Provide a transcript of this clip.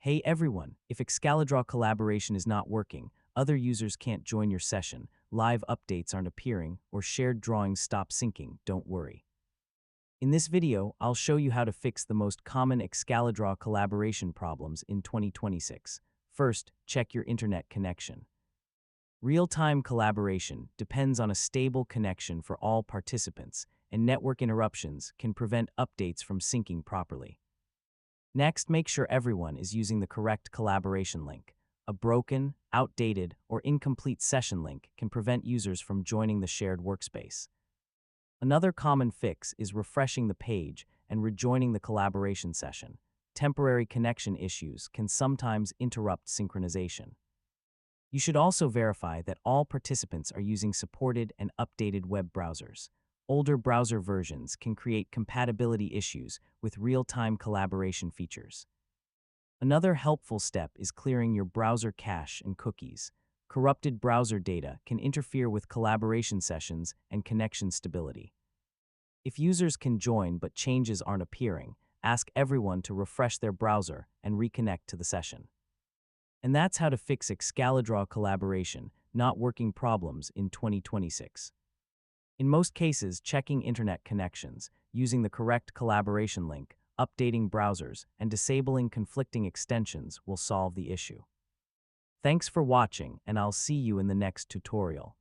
Hey everyone, if Excalidraw collaboration is not working, other users can't join your session, live updates aren't appearing, or shared drawings stop syncing, don't worry. In this video, I'll show you how to fix the most common Excalidraw collaboration problems in 2026. First, check your internet connection. Real-time collaboration depends on a stable connection for all participants, and network interruptions can prevent updates from syncing properly. Next, make sure everyone is using the correct collaboration link. A broken, outdated, or incomplete session link can prevent users from joining the shared workspace. Another common fix is refreshing the page and rejoining the collaboration session. Temporary connection issues can sometimes interrupt synchronization. You should also verify that all participants are using supported and updated web browsers. Older browser versions can create compatibility issues with real-time collaboration features. Another helpful step is clearing your browser cache and cookies. Corrupted browser data can interfere with collaboration sessions and connection stability. If users can join but changes aren't appearing, ask everyone to refresh their browser and reconnect to the session. And that's how to fix Excalidraw collaboration not working problems in 2026. In most cases, checking internet connections, using the correct collaboration link, updating browsers, and disabling conflicting extensions will solve the issue. Thanks for watching, and I'll see you in the next tutorial.